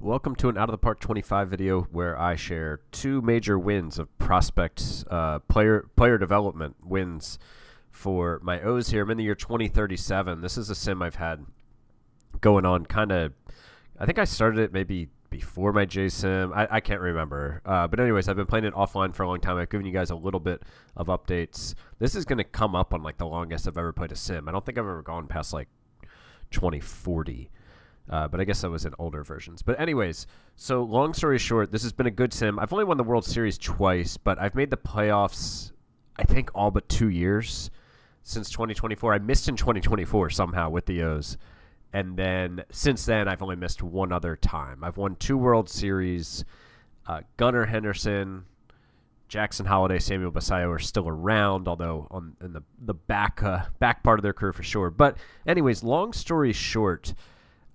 Welcome to an Out of the Park 25 video where I share two major wins of prospects, player development wins for my O's here. I'm in the year 2037. This is a sim I've had going on I think I started it maybe before my JSim. I can't remember. But anyways, I've been playing it offline for a long time. I've given you guys a little bit of updates. This is going to come up on like the longest I've ever played a sim. I don't think I've ever gone past like 2040. But I guess I was in older versions. But anyways, so long story short, this has been a good sim. I've only won the World Series twice, but I've made the playoffs, I think, all but 2 years since 2024. I missed in 2024 somehow with the O's. And then since then, I've only missed one other time. I've won 2 World Series. Gunnar Henderson, Jackson Holliday, Samuel Basayo are still around, although in the back part of their career for sure. But anyways, long story short,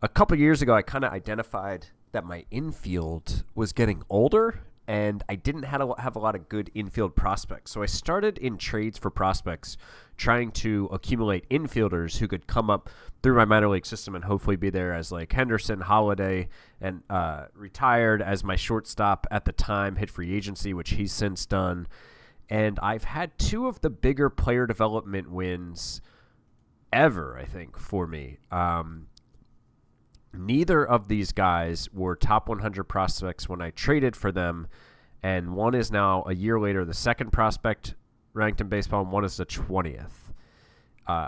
a couple years ago, I kind of identified that my infield was getting older, and I didn't have a lot of good infield prospects. So I started in trades for prospects, trying to accumulate infielders who could come up through my minor league system and hopefully be there as like Henderson, Holliday, and retired as my shortstop at the time, hit free agency, which he's since done. And I've had 2 of the bigger player development wins ever, I think, for me. Neither of these guys were top 100 prospects when I traded for them, and one is now, a year later, the second prospect ranked in baseball, and one is the 20th. I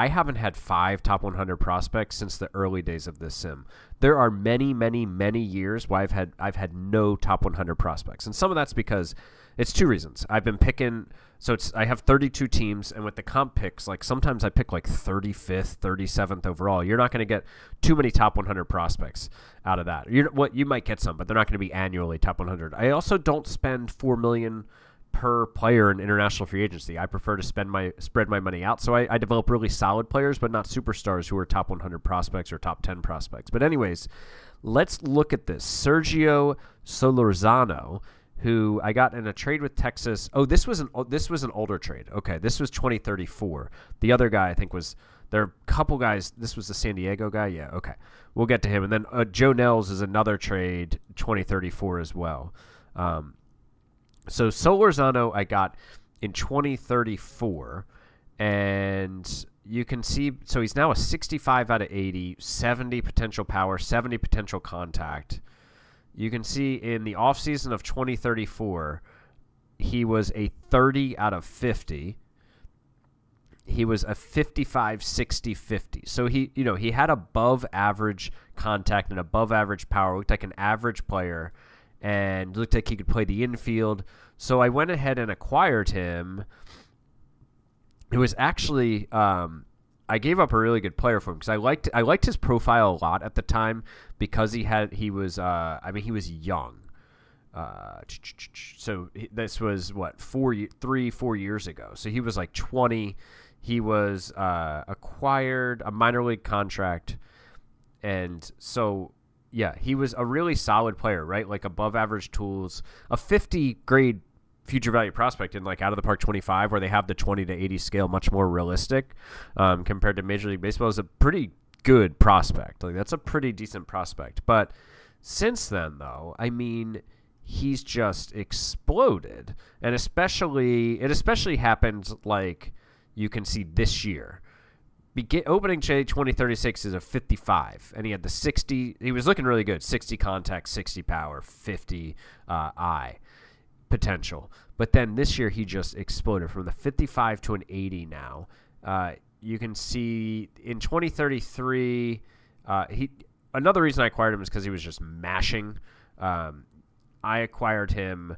haven't had 5 top 100 prospects since the early days of this sim. There are many, many, many years where I've had no top 100 prospects, and some of that's because it's 2 reasons. I've been picking, I have 32 teams, and with the comp picks, like sometimes I pick like 35th, 37th overall. You're not going to get too many top 100 prospects out of that. You might get some, but they're not going to be annually top 100. I also don't spend $4 million per player in international free agency. I prefer to spread my money out. So I develop really solid players, but not superstars who are top 100 prospects or top 10 prospects. But anyways, let's look at this. Sergio Solano, who I got in a trade with Texas. Oh, this was an older trade. Okay, this was 2034. The other guy, I think, there are a couple guys. This was the San Diego guy. Yeah, okay. We'll get to him. And then Joe Nels is another trade, 2034 as well. So Solano I got in 2034, and you can see, so he's now a 65 out of 80, 70 potential power, 70 potential contact. You can see in the offseason of 2034, he was a 30 out of 50. He was a 55, 60, 50. So he had above average contact and above average power. Looked like an average player, and looked like he could play the infield. So I went ahead and acquired him. It was actually I gave up a really good player for him because I liked his profile a lot at the time because he was young. So this was what 4 years ago. So he was like 20. He was acquired a minor league contract, and so yeah, he was a really solid player, right? Like above average tools, a 50 grade future value prospect in like Out of the Park 25, where they have the 20 to 80 scale much more realistic compared to Major League Baseball, is a pretty good prospect. Like that's a pretty decent prospect. But since then, though, I mean, he's just exploded, and it especially happened like you can see this year. Opening day 2036 is a 55, and he had the 60. He was looking really good. 60 contact, 60 power, 50 eye potential. But then this year he just exploded from the 55 to an 80 now. You can see in 2033, another reason I acquired him is because he was just mashing. I acquired him,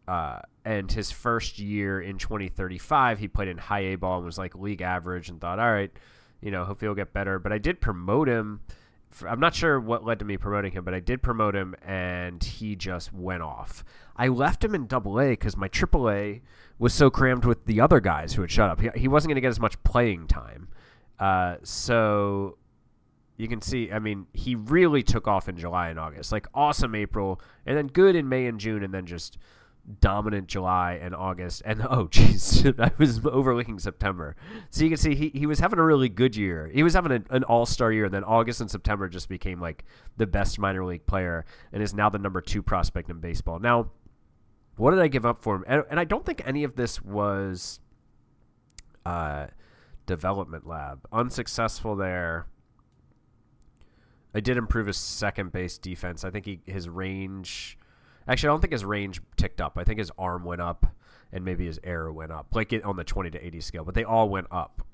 and his first year in 2035, he played in high A ball and was like league average, and thought, all right, hopefully he'll get better. But I did promote him. I'm not sure what led to me promoting him, but I did promote him, and he just went off. I left him in AA because my AAA was so crammed with the other guys who had shut up. He wasn't going to get as much playing time. So you can see, I mean, he really took off in July and August. Like awesome April, and then good in May and June, and then just dominant July and August, and oh geez, I was overlooking September. So you can see he was having a really good year. He was having an all-star year, and then August and September just became like the best minor league player, and is now the number 2 prospect in baseball. Now, what did I give up for him? And I don't think any of this was development lab. Unsuccessful there. I did improve his second base defense. I think his range. Actually, I don't think his range ticked up. I think his arm went up, and maybe his error went up, like on the 20 to 80 scale. But they all went up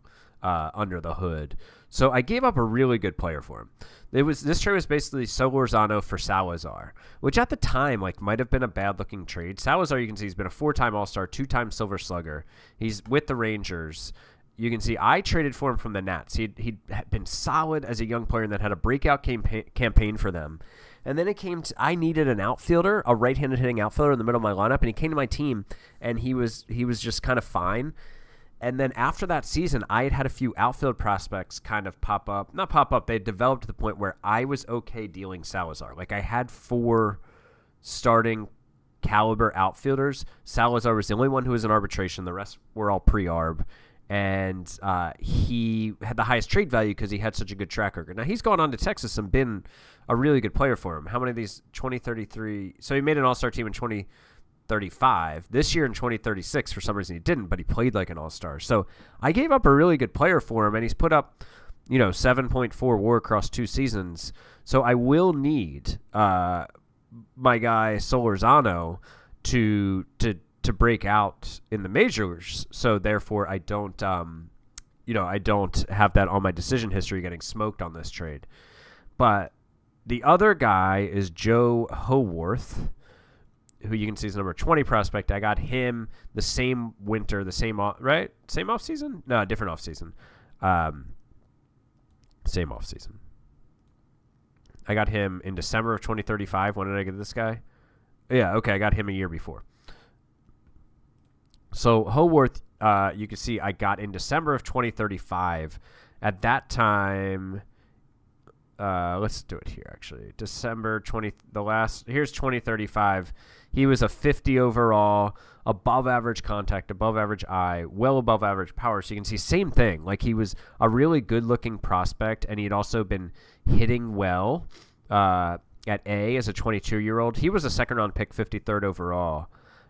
under the hood. So I gave up a really good player for him. This trade was basically Solano for Salazar, which at the time might have been a bad looking trade. Salazar, you can see, he's been a 4-time All-Star, 2-time Silver Slugger. He's with the Rangers. You can see I traded for him from the Nats. He'd been solid as a young player and then had a breakout campaign for them. And then it came to I needed an outfielder, a right-handed hitting outfielder in the middle of my lineup, and he came to my team, and he was just kind of fine. And then after that season, I had a few outfield prospects kind of pop up. Not pop up. They developed to the point where I was okay dealing Salazar. Like, I had 4 starting caliber outfielders. Salazar was the only one who was in arbitration. The rest were all pre-arb. And he had the highest trade value because he had such a good track record. Now, he's gone on to Texas and been a really good player for him. How many of these? 2033. So he made an all-star team in 2035. This year in 2036, for some reason he didn't, but he played like an all-star. So I gave up a really good player for him, and he's put up, 7.4 WAR across 2 seasons. So I will need my guy Zano to break out in the majors, so therefore I don't I don't have that on my decision history getting smoked on this trade. But the other guy is Joe Howarth, who you can see is number 20 prospect. I got him the same winter, same off season? No, different off season. Same off season. I got him in December of 2035. When did I get this guy? Yeah, okay, I got him a year before. So Howarth, you can see I got in December of 2035. At that time, let's do it here actually. December 20, here's 2035. He was a 50 overall, above average contact, above average eye, well above average power. So you can see same thing. Like, he was a really good looking prospect, and he had also been hitting well at A as a 22-year-old. He was a second round pick, 53rd overall.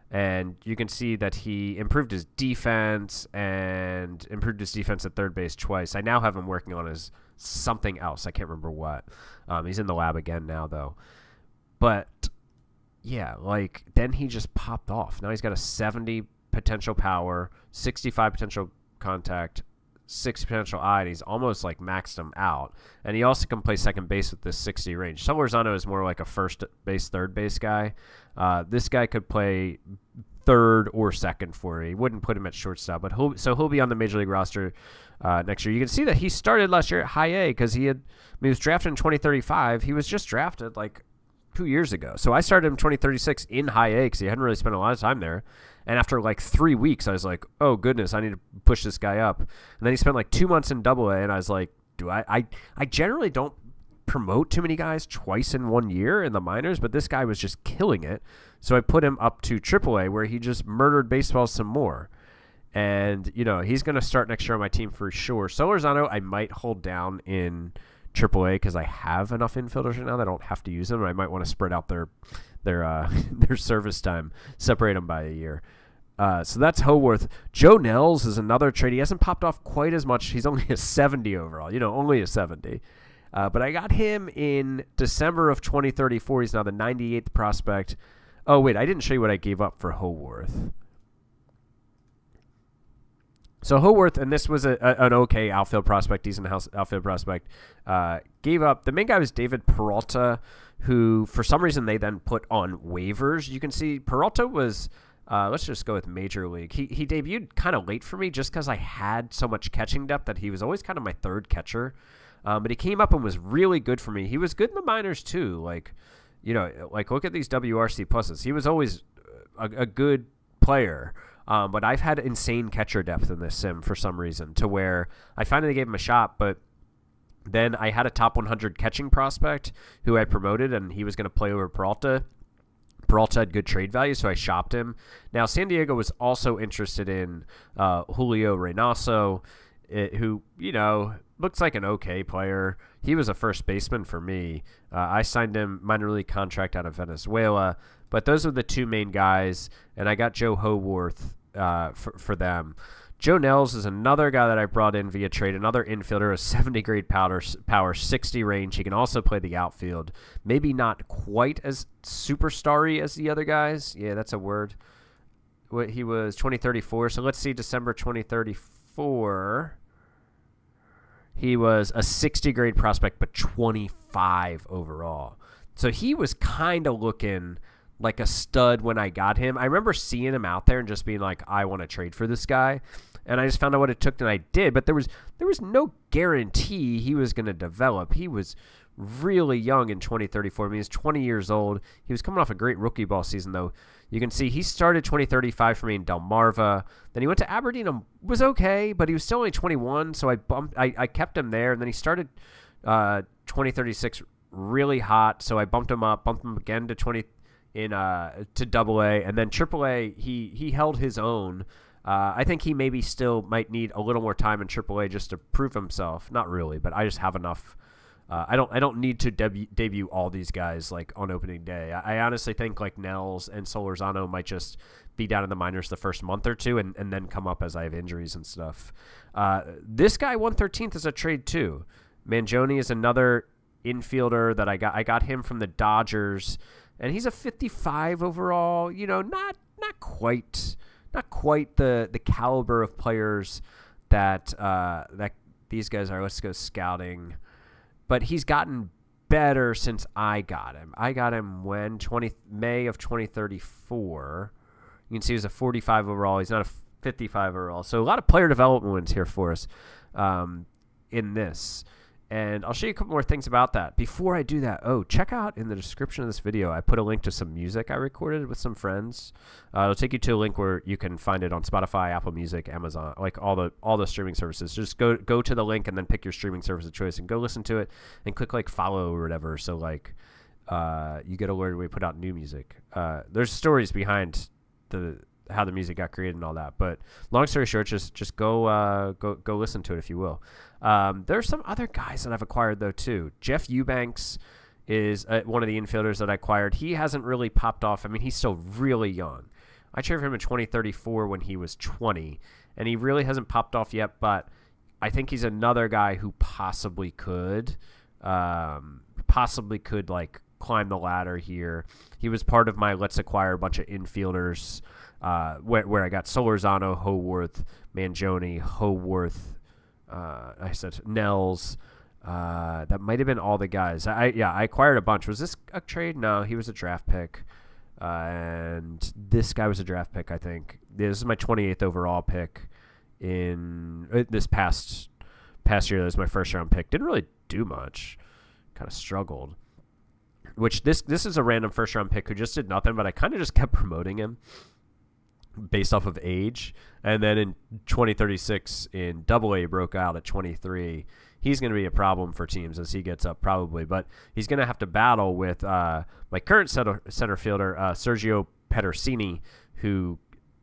And you can see that he improved his defense and improved his defense at third base twice. I now have him working on his something else. I can't remember what. He's in the lab again now, though. But, yeah, then he just popped off. Now he's got a 70 potential power, 65 potential contact, 60 potential eye, and he's almost maxed him out. And he also can play second base with this 60 range. Solano is more like a first base, third base guy. This guy could play third or second for me. Wouldn't put him at shortstop, but he'll be on the major league roster next year. You can see that he started last year at high A because he was drafted in 2035. He was just drafted 2 years ago. So I started him in 2036 in high A because he hadn't really spent a lot of time there. And after 3 weeks, I was like, oh, goodness, I need to push this guy up. And then he spent 2 months in Double A, and I was like, I generally don't promote too many guys twice in 1 year in the minors, but this guy was just killing it. So I put him up to Triple A, where he just murdered baseball some more. And, he's going to start next year on my team for sure. Zano, I might hold down in Triple A because I have enough infielders right now that I don't have to use them. I might want to spread out their service time, separate them by a year. So that's Howarth. Joe Nels is another trade. He hasn't popped off quite as much. He's only a 70 overall, only a 70. But I got him in December of 2034. He's now the 98th prospect. Oh, wait, I didn't show you what I gave up for Howarth. So Howarth, and this was an okay outfield prospect, decent outfield prospect, gave up. The main guy was David Peralta, who for some reason they then put on waivers. You can see Peralta was, let's just go with Major League. He debuted kind of late for me just because I had so much catching depth that he was always kind of my third catcher. But he came up and was really good for me. He was good in the minors too. Look at these WRC pluses. He was always a good player. But I've had insane catcher depth in this sim for some reason, to where I finally gave him a shot, but then I had a top 100 catching prospect who I promoted, and he was going to play over Peralta. Peralta had good trade value, so I shopped him. Now, San Diego was also interested in Julio Reynoso, who, you know, looks like an okay player. He was a first baseman for me. I signed him minor league contract out of Venezuela. But those are the two main guys, and I got Joe Howarth for them. Joe Nels is another guy that I brought in via trade, another infielder, a 70 grade power, 60 range. He can also play the outfield. Maybe not quite as superstar-y as the other guys. Yeah, that's a word. He was 2034, so let's see, December 2034. He was a 60 grade prospect, but 25 overall. So he was kind of looking like a stud when I got him. I remember seeing him out there and just being like, I want to trade for this guy. And I just found out what it took, and I did. But there was no guarantee he was going to develop. He was really young in 2034. I mean, he was 20 years old. He was coming off a great rookie ball season, though. You can see he started 2035 for me in Delmarva. Then he went to Aberdeen and was okay, but he was still only 21, so I kept him there. And then he started 2036 really hot, so I bumped him again to to Double-A, and then Triple-A. He held his own. I think he maybe still might need a little more time in Triple-A just to prove himself. Not really, but I just have enough. I don't need to debut all these guys like on opening day. I honestly think like Nels and Zano might just be down in the minors the first month or two and then come up as I have injuries and stuff. This guy 113th is a trade too. Mangione is another infielder that I got. I got him from the Dodgers. And he's a 55 overall, you know, not quite the caliber of players that these guys are. Let's go scouting, but he's gotten better since I got him. I got him when May of 2034. You can see he's a 45 overall. He's not a 55 overall. So a lot of player development wins here for us in this. And I'll show you a couple more things about that. Before I do that, check out in the description of this video, I put a link to some music I recorded with some friends. It'll take you to a link where you can find it on Spotify, Apple Music, Amazon, like all the streaming services. Just go to the link and then pick your streaming service of choice and go listen to it and click like follow or whatever. So like you get alerted when we put out new music. There's stories behind how the music got created and all that. But long story short, just go listen to it if you will. There's some other guys that I've acquired though too. Jeff Eubanks is one of the infielders that I acquired. He hasn't really popped off. I mean, he's still really young. I traded for him in 2034 when he was 20, and he really hasn't popped off yet. But I think he's another guy who possibly could like climb the ladder here. He was part of my let's acquire a bunch of infielders. Where I got Solano, Howarth, Mangione, Howarth, I said Nels. That might have been all the guys. I acquired a bunch. Was this a trade? No, he was a draft pick. And this guy was a draft pick, I think. This is my 28th overall pick in this past year. That was my first round pick. Didn't really do much. Kind of struggled. Which this is a random first round pick who just did nothing, but I kind of just kept promoting him based off of age. And then in 2036 in Double-A broke out at 23. He's going to be a problem for teams as he gets up probably, but he's going to have to battle with my current center fielder, Sergio Pedersini, who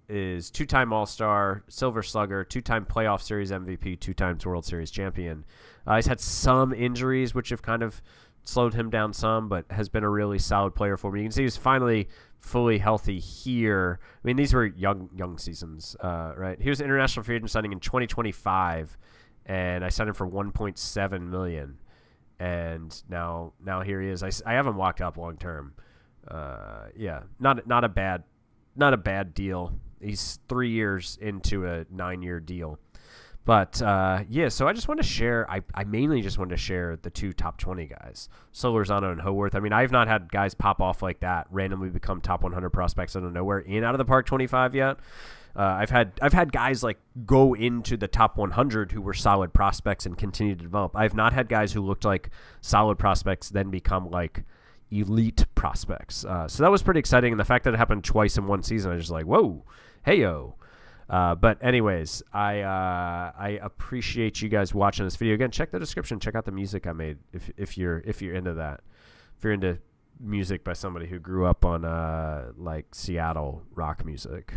is two-time All-Star, Silver Slugger, two-time Playoff Series MVP, two times World Series champion. He's had some injuries which have kind of slowed him down some, but has been a really solid player for me. You can see he's finally fully healthy here. I mean, these were young seasons, right? He was an international free agent signing in 2025, and I signed him for $1.7 million. And now here he is. I have him locked up long term. Yeah, not a bad deal. He's 3 years into a 9-year deal. But, yeah, so I just want to share, I mainly just wanted to share the two top 20 guys, Solano and Howarth. I mean, I've not had guys pop off like that, randomly become top 100 prospects out of nowhere in out of the park 25 yet. I've had guys like go into the top 100 who were solid prospects and continue to develop. I've not had guys who looked like solid prospects then become like elite prospects. So that was pretty exciting. And the fact that it happened twice in one season, I was just like, whoa, hey-yo. But anyways, I appreciate you guys watching this video. Again, check the description. Check out the music I made if you're into that. If you're into music by somebody who grew up on like Seattle rock music.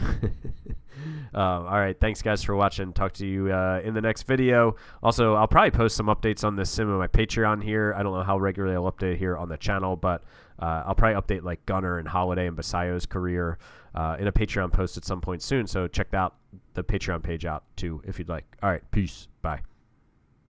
All right, thanks guys for watching. Talk to you in the next video. Also, I'll probably post some updates on this sim on my Patreon here. I don't know how regularly I'll update here on the channel, but I'll probably update like Gunner and Holiday and Basayo's career in a Patreon post at some point soon. So check out the Patreon page out too if you'd like. All right, peace. Bye.